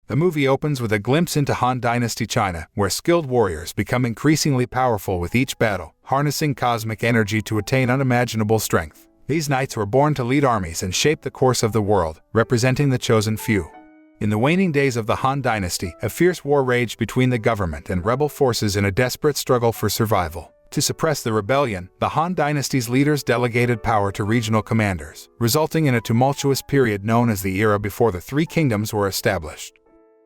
The movie opens with a glimpse into Han Dynasty China, where skilled warriors become increasingly powerful with each battle, harnessing cosmic energy to attain unimaginable strength. These knights were born to lead armies and shape the course of the world, representing the chosen few. In the waning days of the Han Dynasty, a fierce war raged between the government and rebel forces in a desperate struggle for survival. To suppress the rebellion, the Han Dynasty's leaders delegated power to regional commanders, resulting in a tumultuous period known as the era before the Three Kingdoms were established.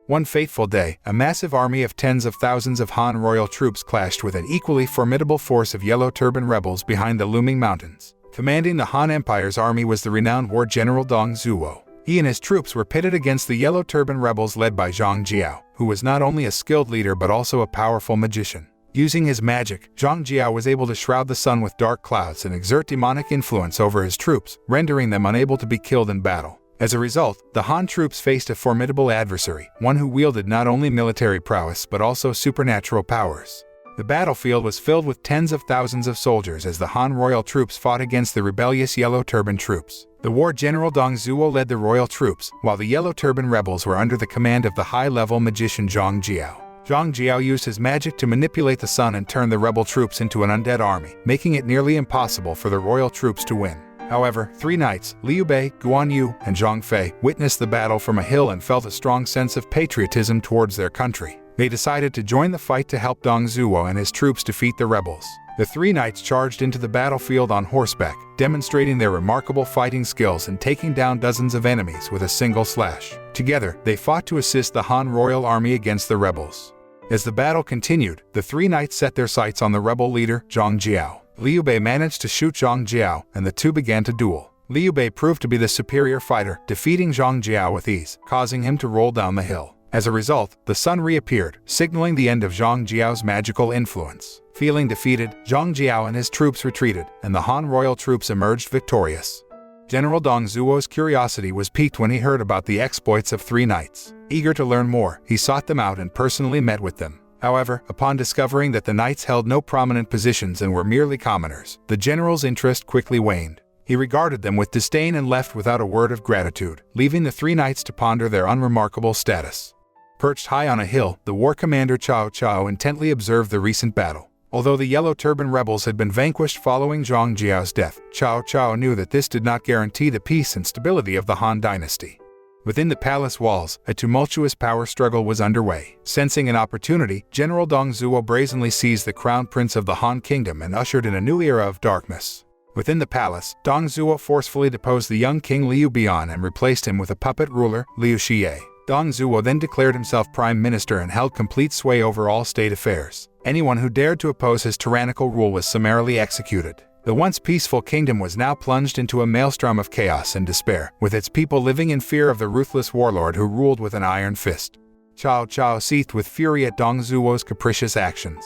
One fateful day, a massive army of tens of thousands of Han royal troops clashed with an equally formidable force of Yellow Turban rebels behind the looming mountains. Commanding the Han Empire's army was the renowned war general Dong Zuo. He and his troops were pitted against the Yellow Turban rebels led by Zhang Jiao, who was not only a skilled leader but also a powerful magician. Using his magic, Zhang Jiao was able to shroud the sun with dark clouds and exert demonic influence over his troops, rendering them unable to be killed in battle. As a result, the Han troops faced a formidable adversary, one who wielded not only military prowess but also supernatural powers. The battlefield was filled with tens of thousands of soldiers as the Han royal troops fought against the rebellious Yellow Turban troops. The war general Dong Zuo led the royal troops, while the Yellow Turban rebels were under the command of the high-level magician Zhang Jiao. Zhang Jiao used his magic to manipulate the sun and turn the rebel troops into an undead army, making it nearly impossible for the royal troops to win. However, three knights, Liu Bei, Guan Yu, and Zhang Fei, witnessed the battle from a hill and felt a strong sense of patriotism towards their country. They decided to join the fight to help Dong Zuo and his troops defeat the rebels. The three knights charged into the battlefield on horseback, demonstrating their remarkable fighting skills and taking down dozens of enemies with a single slash. Together, they fought to assist the Han royal army against the rebels. As the battle continued, the three knights set their sights on the rebel leader, Zhang Jiao. Liu Bei managed to shoot Zhang Jiao, and the two began to duel. Liu Bei proved to be the superior fighter, defeating Zhang Jiao with ease, causing him to roll down the hill. As a result, the sun reappeared, signaling the end of Zhang Jiao's magical influence. Feeling defeated, Zhang Jiao and his troops retreated, and the Han royal troops emerged victorious. General Dong Zuo's curiosity was piqued when he heard about the exploits of three knights. Eager to learn more, he sought them out and personally met with them. However, upon discovering that the knights held no prominent positions and were merely commoners, the general's interest quickly waned. He regarded them with disdain and left without a word of gratitude, leaving the three knights to ponder their unremarkable status. Perched high on a hill, the war commander Cao intently observed the recent battle. Although the Yellow Turban rebels had been vanquished following Zhang Jiao's death, Cao knew that this did not guarantee the peace and stability of the Han Dynasty. Within the palace walls, a tumultuous power struggle was underway. Sensing an opportunity, General Dong Zuo brazenly seized the crown prince of the Han Kingdom and ushered in a new era of darkness. Within the palace, Dong Zuo forcefully deposed the young king Liu Bian and replaced him with a puppet ruler, Liu Xie. Dong Zuo then declared himself prime minister and held complete sway over all state affairs. Anyone who dared to oppose his tyrannical rule was summarily executed. The once peaceful kingdom was now plunged into a maelstrom of chaos and despair, with its people living in fear of the ruthless warlord who ruled with an iron fist. Cao seethed with fury at Dong Zuo's capricious actions.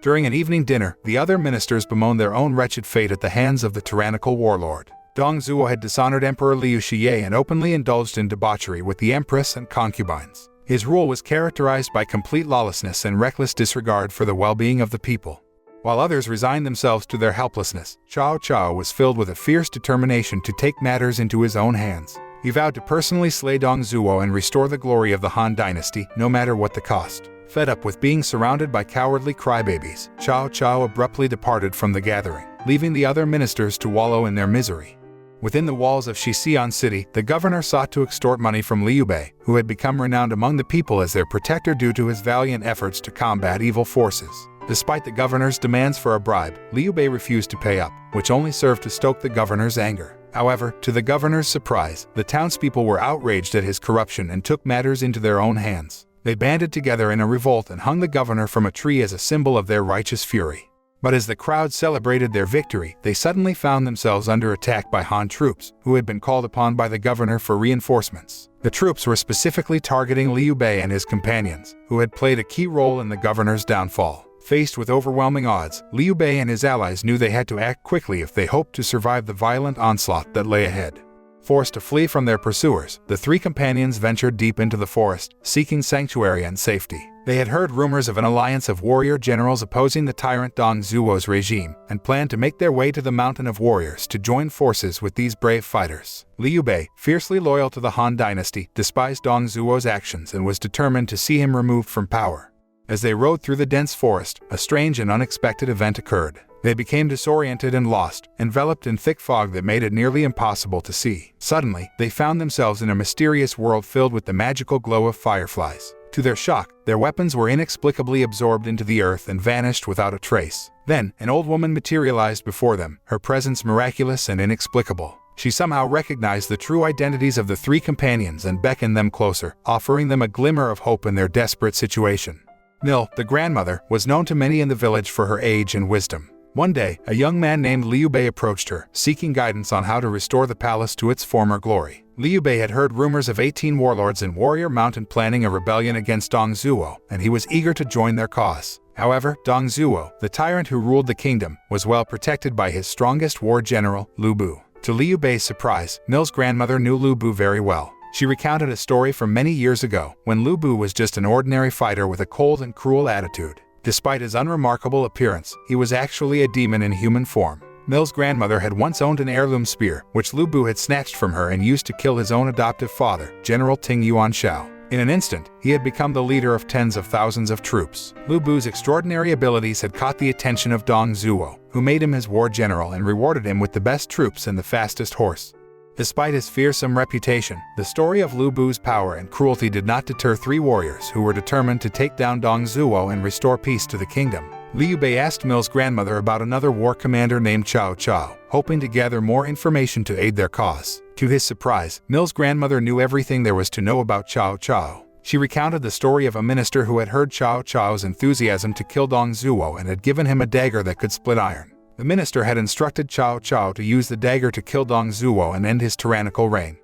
During an evening dinner, the other ministers bemoaned their own wretched fate at the hands of the tyrannical warlord. Dong Zuo had dishonored Emperor Liu Xie and openly indulged in debauchery with the empress and concubines. His rule was characterized by complete lawlessness and reckless disregard for the well-being of the people. While others resigned themselves to their helplessness, Cao was filled with a fierce determination to take matters into his own hands. He vowed to personally slay Dong Zuo and restore the glory of the Han Dynasty, no matter what the cost. Fed up with being surrounded by cowardly crybabies, Cao abruptly departed from the gathering, leaving the other ministers to wallow in their misery. Within the walls of Xixian City, the governor sought to extort money from Liu Bei, who had become renowned among the people as their protector due to his valiant efforts to combat evil forces. Despite the governor's demands for a bribe, Liu Bei refused to pay up, which only served to stoke the governor's anger. However, to the governor's surprise, the townspeople were outraged at his corruption and took matters into their own hands. They banded together in a revolt and hung the governor from a tree as a symbol of their righteous fury. But as the crowd celebrated their victory, they suddenly found themselves under attack by Han troops, who had been called upon by the governor for reinforcements. The troops were specifically targeting Liu Bei and his companions, who had played a key role in the governor's downfall. Faced with overwhelming odds, Liu Bei and his allies knew they had to act quickly if they hoped to survive the violent onslaught that lay ahead. Forced to flee from their pursuers, the three companions ventured deep into the forest, seeking sanctuary and safety. They had heard rumors of an alliance of warrior generals opposing the tyrant Dong Zuo's regime and planned to make their way to the Mountain of Warriors to join forces with these brave fighters. Liu Bei, fiercely loyal to the Han Dynasty, despised Dong Zuo's actions and was determined to see him removed from power. As they rode through the dense forest, a strange and unexpected event occurred. They became disoriented and lost, enveloped in thick fog that made it nearly impossible to see. Suddenly, they found themselves in a mysterious world filled with the magical glow of fireflies. To their shock, their weapons were inexplicably absorbed into the earth and vanished without a trace. Then, an old woman materialized before them, her presence miraculous and inexplicable. She somehow recognized the true identities of the three companions and beckoned them closer, offering them a glimmer of hope in their desperate situation. Nil, the grandmother, was known to many in the village for her age and wisdom. One day, a young man named Liu Bei approached her, seeking guidance on how to restore the palace to its former glory. Liu Bei had heard rumors of 18 warlords in Warrior Mountain planning a rebellion against Dong Zuo, and he was eager to join their cause. However, Dong Zuo, the tyrant who ruled the kingdom, was well protected by his strongest war general, Lu Bu. To Liu Bei's surprise, Nil's grandmother knew Lu Bu very well. She recounted a story from many years ago, when Lu Bu was just an ordinary fighter with a cold and cruel attitude. Despite his unremarkable appearance, he was actually a demon in human form. Nil's grandmother had once owned an heirloom spear, which Lu Bu had snatched from her and used to kill his own adoptive father, General Ting Yuan Shao. In an instant, he had become the leader of tens of thousands of troops. Lu Bu's extraordinary abilities had caught the attention of Dong Zuo, who made him his war general and rewarded him with the best troops and the fastest horse. Despite his fearsome reputation, the story of Lu Bu's power and cruelty did not deter three warriors who were determined to take down Dong Zuo and restore peace to the kingdom. Liu Bei asked Mil's grandmother about another war commander named Cao Cao, hoping to gather more information to aid their cause. To his surprise, Mil's grandmother knew everything there was to know about Cao Cao. She recounted the story of a minister who had heard Cao Cao's enthusiasm to kill Dong Zuo and had given him a dagger that could split iron. The minister had instructed Cao Cao to use the dagger to kill Dong Zuo and end his tyrannical reign.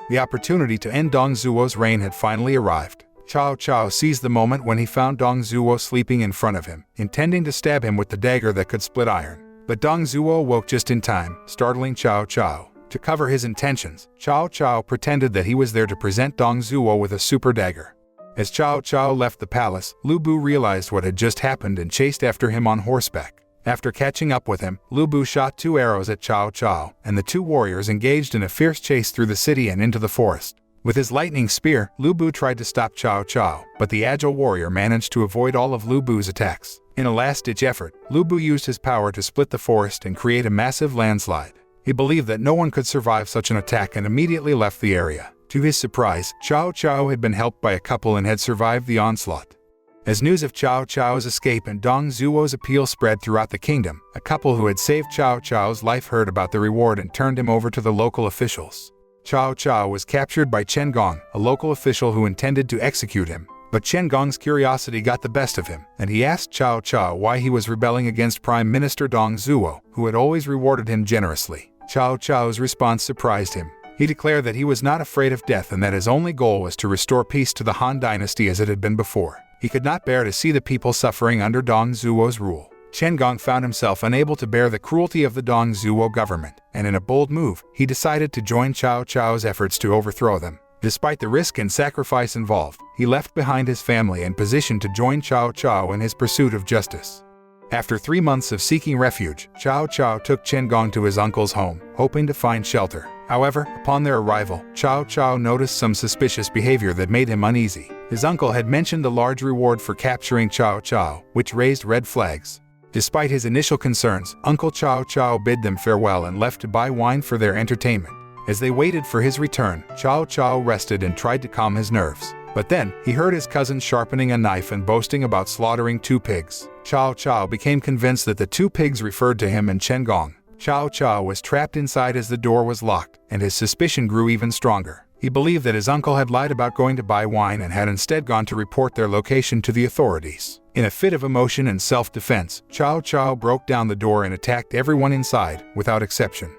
The opportunity to end Dong Zuo's reign had finally arrived. Cao Cao seized the moment when he found Dong Zuo sleeping in front of him, intending to stab him with the dagger that could split iron. But Dong Zuo woke just in time, startling Cao Cao. To cover his intentions, Cao Cao pretended that he was there to present Dong Zuo with a super dagger. As Cao Cao left the palace, Lu Bu realized what had just happened and chased after him on horseback. After catching up with him, Lu Bu shot 2 arrows at Cao Cao, and the two warriors engaged in a fierce chase through the city and into the forest. With his lightning spear, Lu Bu tried to stop Cao Cao, but the agile warrior managed to avoid all of Lu Bu's attacks. In a last-ditch effort, Lu Bu used his power to split the forest and create a massive landslide. He believed that no one could survive such an attack and immediately left the area. To his surprise, Cao Cao had been helped by a couple and had survived the onslaught. As news of Cao Cao's escape and Dong Zuo's appeal spread throughout the kingdom, a couple who had saved Cao Cao's life heard about the reward and turned him over to the local officials. Cao Cao was captured by Chen Gong, a local official who intended to execute him. But Chen Gong's curiosity got the best of him, and he asked Cao Cao why he was rebelling against Prime Minister Dong Zuo, who had always rewarded him generously. Cao Cao's response surprised him. He declared that he was not afraid of death and that his only goal was to restore peace to the Han Dynasty as it had been before. He could not bear to see the people suffering under Dong Zuo's rule. Chen Gong found himself unable to bear the cruelty of the Dong Zuo government, and in a bold move, he decided to join Cao Cao's efforts to overthrow them. Despite the risk and sacrifice involved, he left behind his family and positioned to join Cao Cao in his pursuit of justice. After 3 months of seeking refuge, Cao Cao took Chen Gong to his uncle's home, hoping to find shelter. However, upon their arrival, Cao Cao noticed some suspicious behavior that made him uneasy. His uncle had mentioned a large reward for capturing Cao Cao, which raised red flags. Despite his initial concerns, Uncle Cao Cao bid them farewell and left to buy wine for their entertainment. As they waited for his return, Cao Cao rested and tried to calm his nerves. But then, he heard his cousin sharpening a knife and boasting about slaughtering 2 pigs. Cao Cao became convinced that the 2 pigs referred to him and Chen Gong. Cao Cao was trapped inside as the door was locked, and his suspicion grew even stronger. He believed that his uncle had lied about going to buy wine and had instead gone to report their location to the authorities. In a fit of emotion and self-defense, Cao Cao broke down the door and attacked everyone inside, without exception.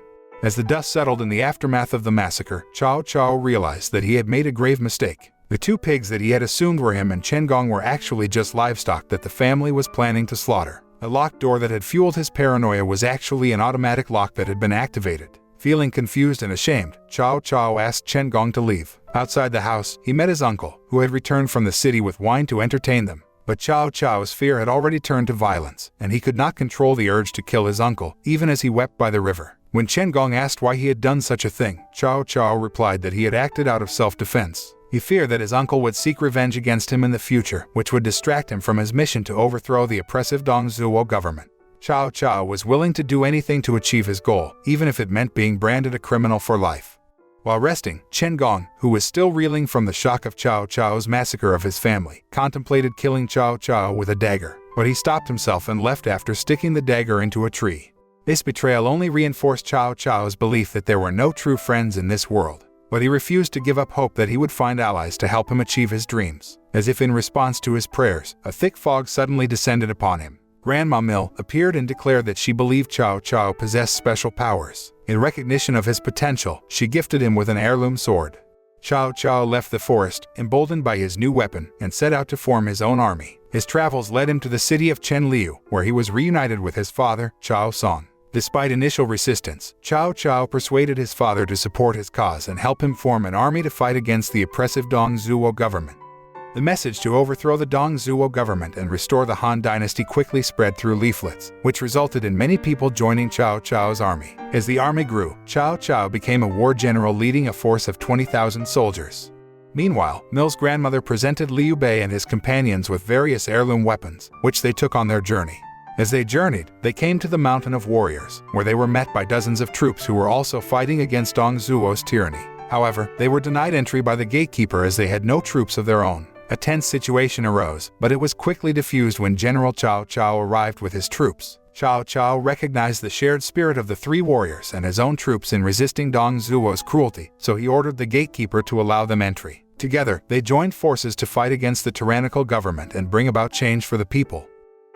As the dust settled in the aftermath of the massacre, Cao Cao realized that he had made a grave mistake. The 2 pigs that he had assumed were him and Chen Gong were actually just livestock that the family was planning to slaughter. The locked door that had fueled his paranoia was actually an automatic lock that had been activated. Feeling confused and ashamed, Cao Cao asked Chen Gong to leave. Outside the house, he met his uncle, who had returned from the city with wine to entertain them. But Cao Cao's fear had already turned to violence, and he could not control the urge to kill his uncle, even as he wept by the river. When Chen Gong asked why he had done such a thing, Cao Cao replied that he had acted out of self-defense. He feared that his uncle would seek revenge against him in the future, which would distract him from his mission to overthrow the oppressive Dong Zuo government. Cao Cao was willing to do anything to achieve his goal, even if it meant being branded a criminal for life. While resting, Chen Gong, who was still reeling from the shock of Cao Cao's massacre of his family, contemplated killing Cao Cao with a dagger, but he stopped himself and left after sticking the dagger into a tree. This betrayal only reinforced Cao Cao's belief that there were no true friends in this world, but he refused to give up hope that he would find allies to help him achieve his dreams. As if in response to his prayers, a thick fog suddenly descended upon him. Grandma Mill appeared and declared that she believed Cao Cao possessed special powers. In recognition of his potential, she gifted him with an heirloom sword. Cao Cao left the forest, emboldened by his new weapon, and set out to form his own army. His travels led him to the city of Chenliu, where he was reunited with his father, Cao Song. Despite initial resistance, Cao Cao persuaded his father to support his cause and help him form an army to fight against the oppressive Dong Zuo government. The message to overthrow the Dong Zuo government and restore the Han Dynasty quickly spread through leaflets, which resulted in many people joining Cao Cao's army. As the army grew, Cao Cao became a war general leading a force of 20,000 soldiers. Meanwhile, Mill's grandmother presented Liu Bei and his companions with various heirloom weapons, which they took on their journey. As they journeyed, they came to the Mountain of Warriors, where they were met by dozens of troops who were also fighting against Dong Zuo's tyranny. However, they were denied entry by the gatekeeper as they had no troops of their own. A tense situation arose, but it was quickly diffused when General Cao Cao arrived with his troops. Cao Cao recognized the shared spirit of the three warriors and his own troops in resisting Dong Zuo's cruelty, so he ordered the gatekeeper to allow them entry. Together, they joined forces to fight against the tyrannical government and bring about change for the people.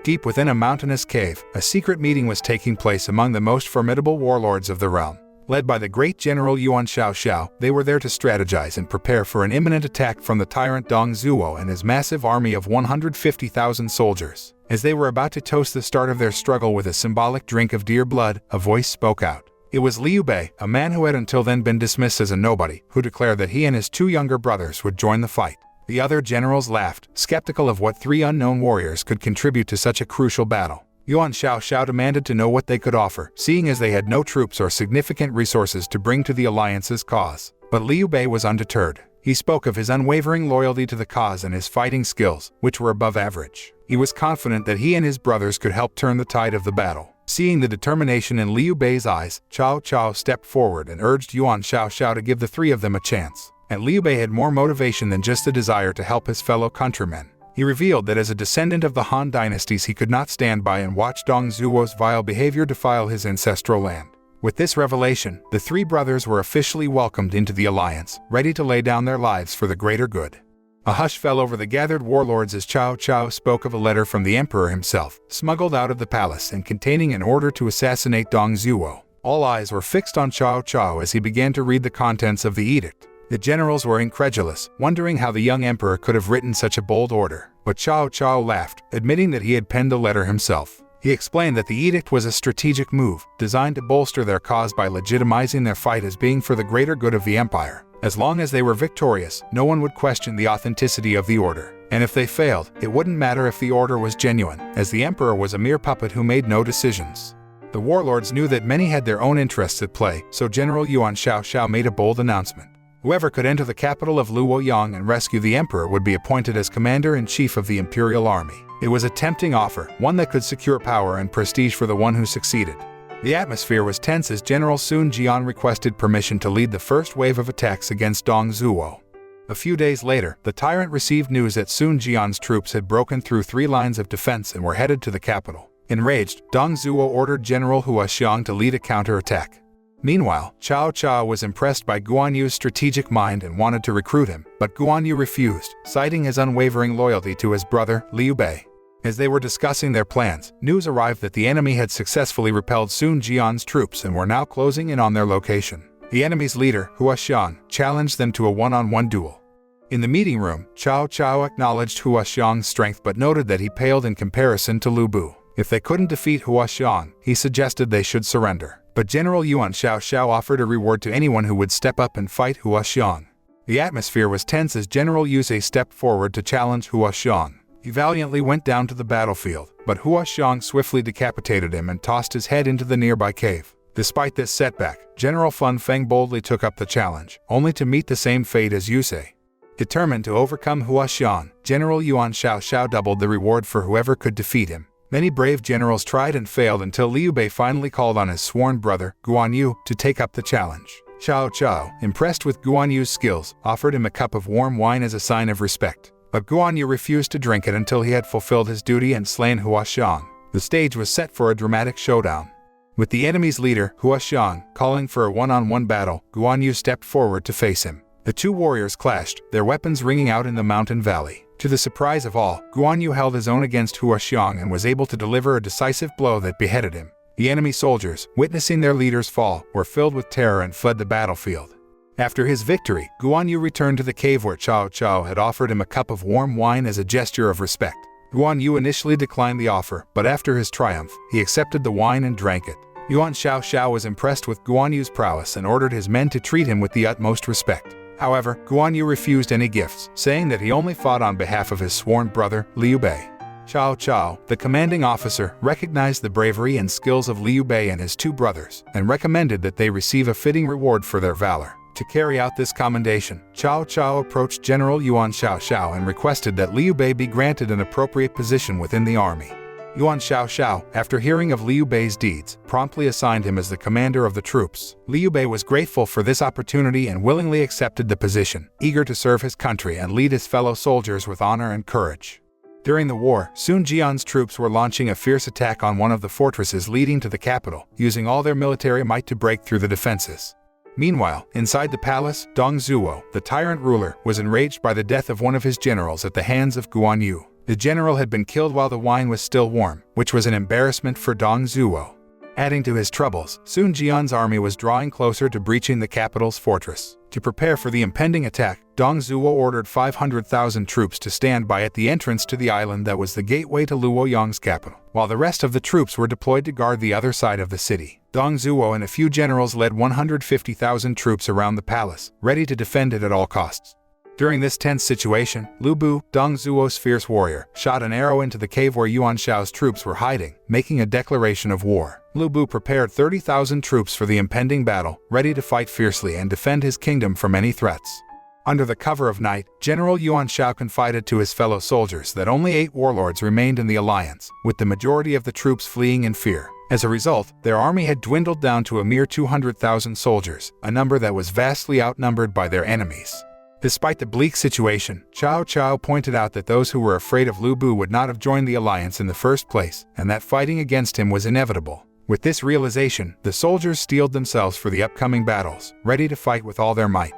Deep within a mountainous cave, a secret meeting was taking place among the most formidable warlords of the realm. Led by the great General Yuan Xiao, they were there to strategize and prepare for an imminent attack from the tyrant Dong Zuo and his massive army of 150,000 soldiers. As they were about to toast the start of their struggle with a symbolic drink of deer blood, a voice spoke out. It was Liu Bei, a man who had until then been dismissed as a nobody, who declared that he and his two younger brothers would join the fight. The other generals laughed, skeptical of what three unknown warriors could contribute to such a crucial battle. Yuan Xiao demanded to know what they could offer, seeing as they had no troops or significant resources to bring to the alliance's cause. But Liu Bei was undeterred. He spoke of his unwavering loyalty to the cause and his fighting skills, which were above average. He was confident that he and his brothers could help turn the tide of the battle. Seeing the determination in Liu Bei's eyes, Cao Cao stepped forward and urged Yuan Xiao to give the three of them a chance. And Liu Bei had more motivation than just a desire to help his fellow countrymen. He revealed that as a descendant of the Han dynasties he could not stand by and watch Dong Zuo's vile behavior defile his ancestral land. With this revelation, the three brothers were officially welcomed into the alliance, ready to lay down their lives for the greater good. A hush fell over the gathered warlords as Cao Cao spoke of a letter from the emperor himself, smuggled out of the palace and containing an order to assassinate Dong Zuo. All eyes were fixed on Cao Cao as he began to read the contents of the edict. The generals were incredulous, wondering how the young emperor could have written such a bold order. But Cao Cao laughed, admitting that he had penned the letter himself. He explained that the edict was a strategic move, designed to bolster their cause by legitimizing their fight as being for the greater good of the empire. As long as they were victorious, no one would question the authenticity of the order. And if they failed, it wouldn't matter if the order was genuine, as the emperor was a mere puppet who made no decisions. The warlords knew that many had their own interests at play, so General Yuan Xiao made a bold announcement. Whoever could enter the capital of Luoyang and rescue the emperor would be appointed as commander-in-chief of the imperial army. It was a tempting offer, one that could secure power and prestige for the one who succeeded. The atmosphere was tense as General Sun Jian requested permission to lead the first wave of attacks against Dong Zuo. A few days later, the tyrant received news that Sun Jian's troops had broken through three lines of defense and were headed to the capital. Enraged, Dong Zuo ordered General Hua Xiang to lead a counterattack. Meanwhile, Cao Cao was impressed by Guan Yu's strategic mind and wanted to recruit him, but Guan Yu refused, citing his unwavering loyalty to his brother, Liu Bei. As they were discussing their plans, news arrived that the enemy had successfully repelled Sun Jian's troops and were now closing in on their location. The enemy's leader, Hua Xiang, challenged them to a one-on-one duel. In the meeting room, Cao Cao acknowledged Hua Xiang's strength but noted that he paled in comparison to Lu Bu. If they couldn't defeat Hua Xiang, he suggested they should surrender. But General Yuan Xiao offered a reward to anyone who would step up and fight Hua Xiang. The atmosphere was tense as General Yuzhe stepped forward to challenge Hua Xiang. He valiantly went down to the battlefield, but Hua Xiong swiftly decapitated him and tossed his head into the nearby cave. Despite this setback, General Fan Feng boldly took up the challenge, only to meet the same fate as Yusei. Determined to overcome Hua Xiong, General Yuan Xiao doubled the reward for whoever could defeat him. Many brave generals tried and failed until Liu Bei finally called on his sworn brother, Guan Yu, to take up the challenge. Xiao, impressed with Guan Yu's skills, offered him a cup of warm wine as a sign of respect. But Guan Yu refused to drink it until he had fulfilled his duty and slain Hua Xiong. The stage was set for a dramatic showdown. With the enemy's leader, Hua Xiong, calling for a one-on-one battle, Guan Yu stepped forward to face him. The two warriors clashed, their weapons ringing out in the mountain valley. To the surprise of all, Guan Yu held his own against Hua Xiong and was able to deliver a decisive blow that beheaded him. The enemy soldiers, witnessing their leader's fall, were filled with terror and fled the battlefield. After his victory, Guan Yu returned to the cave where Xiao had offered him a cup of warm wine as a gesture of respect. Guan Yu initially declined the offer, but after his triumph, he accepted the wine and drank it. Yuan Xiao was impressed with Guan Yu's prowess and ordered his men to treat him with the utmost respect. However, Guan Yu refused any gifts, saying that he only fought on behalf of his sworn brother, Liu Bei. Xiao, the commanding officer, recognized the bravery and skills of Liu Bei and his two brothers, and recommended that they receive a fitting reward for their valor. To carry out this commendation, Xiao approached General Yuan Xiao and requested that Liu Bei be granted an appropriate position within the army. Yuan Xiao, after hearing of Liu Bei's deeds, promptly assigned him as the commander of the troops. Liu Bei was grateful for this opportunity and willingly accepted the position, eager to serve his country and lead his fellow soldiers with honor and courage. During the war, Sun Jian's troops were launching a fierce attack on one of the fortresses leading to the capital, using all their military might to break through the defenses. Meanwhile, inside the palace, Dong Zuo, the tyrant ruler, was enraged by the death of one of his generals at the hands of Guan Yu. The general had been killed while the wine was still warm, which was an embarrassment for Dong Zuo. Adding to his troubles, Sun Jian's army was drawing closer to breaching the capital's fortress. To prepare for the impending attack, Dong Zuo ordered 500,000 troops to stand by at the entrance to the island that was the gateway to Luoyang's capital, while the rest of the troops were deployed to guard the other side of the city. Dong Zuo and a few generals led 150,000 troops around the palace, ready to defend it at all costs. During this tense situation, Lu Bu, Dong Zuo's fierce warrior, shot an arrow into the cave where Yuan Xiao's troops were hiding, making a declaration of war. Lu Bu prepared 30,000 troops for the impending battle, ready to fight fiercely and defend his kingdom from any threats. Under the cover of night, General Yuan Xiao confided to his fellow soldiers that only 8 warlords remained in the alliance, with the majority of the troops fleeing in fear. As a result, their army had dwindled down to a mere 200,000 soldiers, a number that was vastly outnumbered by their enemies. Despite the bleak situation, Xiao pointed out that those who were afraid of Lu Bu would not have joined the alliance in the first place, and that fighting against him was inevitable. With this realization, the soldiers steeled themselves for the upcoming battles, ready to fight with all their might.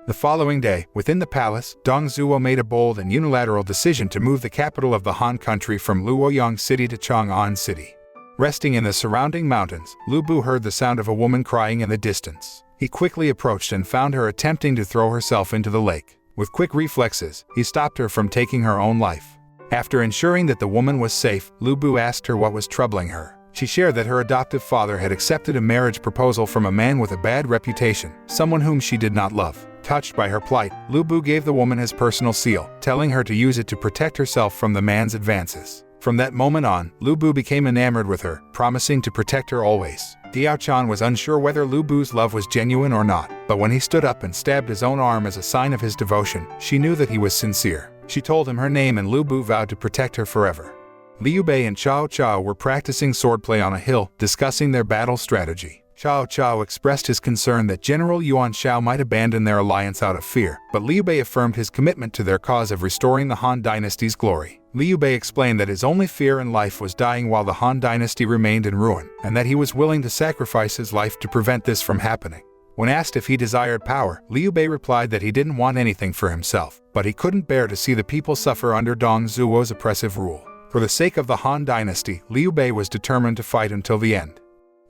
The following day, within the palace, Dong Zuo made a bold and unilateral decision to move the capital of the Han country from Luoyang City to Chang'an City. Resting in the surrounding mountains, Lu Bu heard the sound of a woman crying in the distance. He quickly approached and found her attempting to throw herself into the lake. With quick reflexes, he stopped her from taking her own life. After ensuring that the woman was safe, Lu Bu asked her what was troubling her. She shared that her adoptive father had accepted a marriage proposal from a man with a bad reputation, someone whom she did not love. Touched by her plight, Lu Bu gave the woman his personal seal, telling her to use it to protect herself from the man's advances. From that moment on, Lu Bu became enamored with her, promising to protect her always. Diao Chan was unsure whether Lu Bu's love was genuine or not, but when he stood up and stabbed his own arm as a sign of his devotion, she knew that he was sincere. She told him her name and Lu Bu vowed to protect her forever. Liu Bei and Xiao were practicing swordplay on a hill, discussing their battle strategy. Xiao expressed his concern that General Yuan Xiao might abandon their alliance out of fear, but Liu Bei affirmed his commitment to their cause of restoring the Han Dynasty's glory. Liu Bei explained that his only fear in life was dying while the Han Dynasty remained in ruin, and that he was willing to sacrifice his life to prevent this from happening. When asked if he desired power, Liu Bei replied that he didn't want anything for himself, but he couldn't bear to see the people suffer under Dong Zuo's oppressive rule. For the sake of the Han Dynasty, Liu Bei was determined to fight until the end.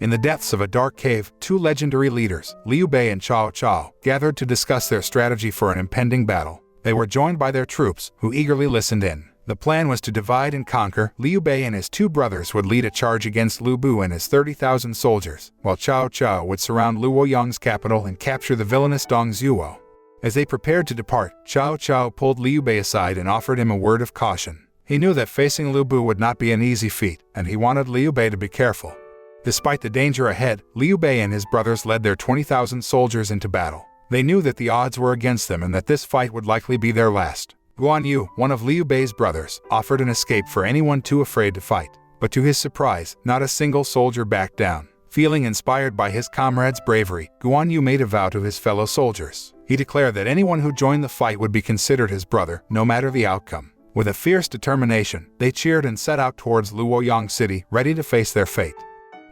In the depths of a dark cave, 2 legendary leaders, Liu Bei and Xiao, gathered to discuss their strategy for an impending battle. They were joined by their troops, who eagerly listened in. The plan was to divide and conquer. Liu Bei and his 2 brothers would lead a charge against Lu Bu and his 30,000 soldiers, while Xiao would surround Luoyang's capital and capture the villainous Dong Zuo. As they prepared to depart, Xiao pulled Liu Bei aside and offered him a word of caution. He knew that facing Lu Bu would not be an easy feat, and he wanted Liu Bei to be careful. Despite the danger ahead, Liu Bei and his brothers led their 20,000 soldiers into battle. They knew that the odds were against them and that this fight would likely be their last. Guan Yu, one of Liu Bei's brothers, offered an escape for anyone too afraid to fight. But to his surprise, not a single soldier backed down. Feeling inspired by his comrades' bravery, Guan Yu made a vow to his fellow soldiers. He declared that anyone who joined the fight would be considered his brother, no matter the outcome. With a fierce determination, they cheered and set out towards Luoyang City, ready to face their fate.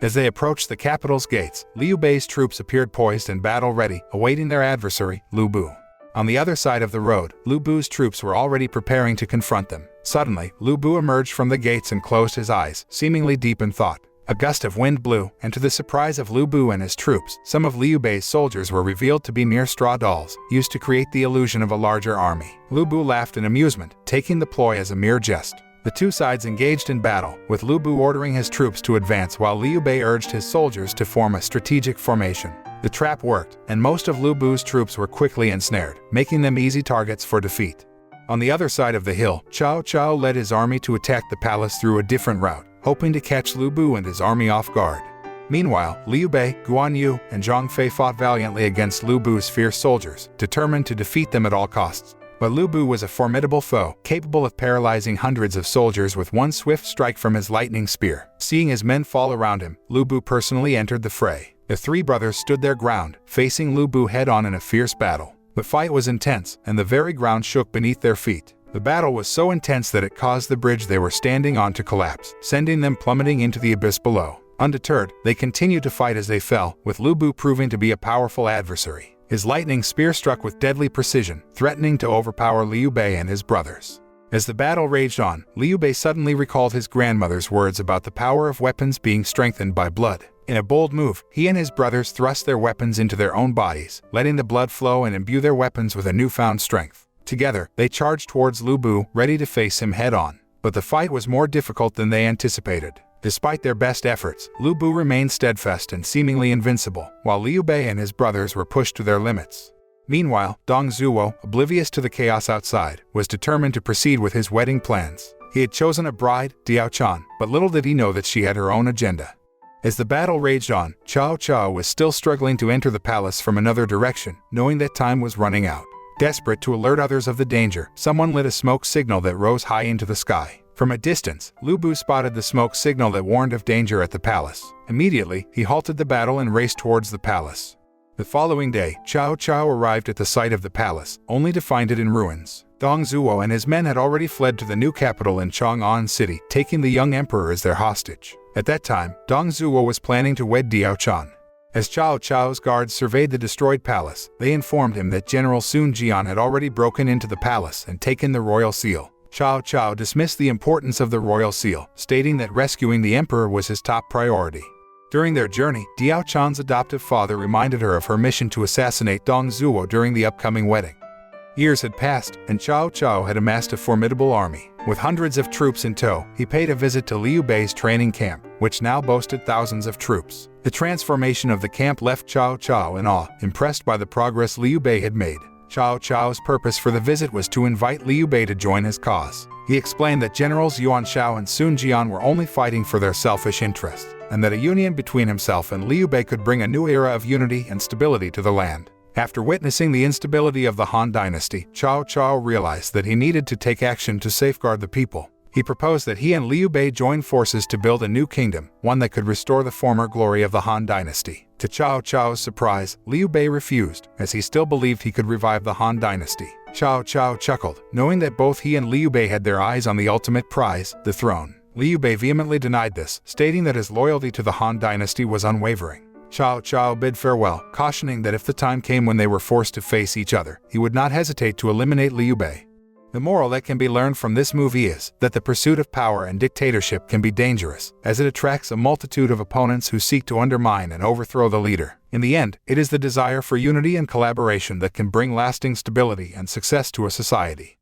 As they approached the capital's gates, Liu Bei's troops appeared poised and battle-ready, awaiting their adversary, Lu Bu. On the other side of the road, Lu Bu's troops were already preparing to confront them. Suddenly, Lu Bu emerged from the gates and closed his eyes, seemingly deep in thought. A gust of wind blew, and to the surprise of Lu Bu and his troops, some of Liu Bei's soldiers were revealed to be mere straw dolls, used to create the illusion of a larger army. Lu Bu laughed in amusement, taking the ploy as a mere jest. The two sides engaged in battle, with Lu Bu ordering his troops to advance while Liu Bei urged his soldiers to form a strategic formation. The trap worked, and most of Lu Bu's troops were quickly ensnared, making them easy targets for defeat. On the other side of the hill, Cao Cao led his army to attack the palace through a different route, hoping to catch Lu Bu and his army off guard. Meanwhile, Liu Bei, Guan Yu, and Zhang Fei fought valiantly against Lu Bu's fierce soldiers, determined to defeat them at all costs. But Lu Bu was a formidable foe, capable of paralyzing hundreds of soldiers with one swift strike from his lightning spear. Seeing his men fall around him, Lu Bu personally entered the fray. The three brothers stood their ground, facing Lu Bu head-on in a fierce battle. The fight was intense, and the very ground shook beneath their feet. The battle was so intense that it caused the bridge they were standing on to collapse, sending them plummeting into the abyss below. Undeterred, they continued to fight as they fell, with Lu Bu proving to be a powerful adversary. His lightning spear struck with deadly precision, threatening to overpower Liu Bei and his brothers. As the battle raged on, Liu Bei suddenly recalled his grandmother's words about the power of weapons being strengthened by blood. In a bold move, he and his brothers thrust their weapons into their own bodies, letting the blood flow and imbue their weapons with a newfound strength. Together, they charged towards Lu Bu, ready to face him head-on. But the fight was more difficult than they anticipated. Despite their best efforts, Lu Bu remained steadfast and seemingly invincible, while Liu Bei and his brothers were pushed to their limits. Meanwhile, Dong Zuo, oblivious to the chaos outside, was determined to proceed with his wedding plans. He had chosen a bride, Diao Chan, but little did he know that she had her own agenda. As the battle raged on, Cao Cao was still struggling to enter the palace from another direction, knowing that time was running out. Desperate to alert others of the danger, someone lit a smoke signal that rose high into the sky. From a distance, Lu Bu spotted the smoke signal that warned of danger at the palace. Immediately, he halted the battle and raced towards the palace. The following day, Cao Cao arrived at the site of the palace, only to find it in ruins. Dong Zuo and his men had already fled to the new capital in Chang'an City, taking the young emperor as their hostage. At that time, Dong Zuo was planning to wed Diao Chan. As Cao Cao's guards surveyed the destroyed palace, they informed him that General Sun Jian had already broken into the palace and taken the royal seal. Cao Cao dismissed the importance of the royal seal, stating that rescuing the emperor was his top priority. During their journey, Diao Chan's adoptive father reminded her of her mission to assassinate Dong Zuo during the upcoming wedding. Years had passed, and Cao Cao had amassed a formidable army. With hundreds of troops in tow, he paid a visit to Liu Bei's training camp, which now boasted thousands of troops. The transformation of the camp left Cao Cao in awe, impressed by the progress Liu Bei had made. Cao Cao's purpose for the visit was to invite Liu Bei to join his cause. He explained that Generals Yuan Shao and Sun Jian were only fighting for their selfish interests, and that a union between himself and Liu Bei could bring a new era of unity and stability to the land. After witnessing the instability of the Han Dynasty, Cao Cao realized that he needed to take action to safeguard the people. He proposed that he and Liu Bei join forces to build a new kingdom, one that could restore the former glory of the Han Dynasty. To Cao Cao's surprise, Liu Bei refused, as he still believed he could revive the Han Dynasty. Cao Cao chuckled, knowing that both he and Liu Bei had their eyes on the ultimate prize, the throne. Liu Bei vehemently denied this, stating that his loyalty to the Han Dynasty was unwavering. Cao Cao bid farewell, cautioning that if the time came when they were forced to face each other, he would not hesitate to eliminate Liu Bei. The moral that can be learned from this movie is that the pursuit of power and dictatorship can be dangerous, as it attracts a multitude of opponents who seek to undermine and overthrow the leader. In the end, it is the desire for unity and collaboration that can bring lasting stability and success to a society.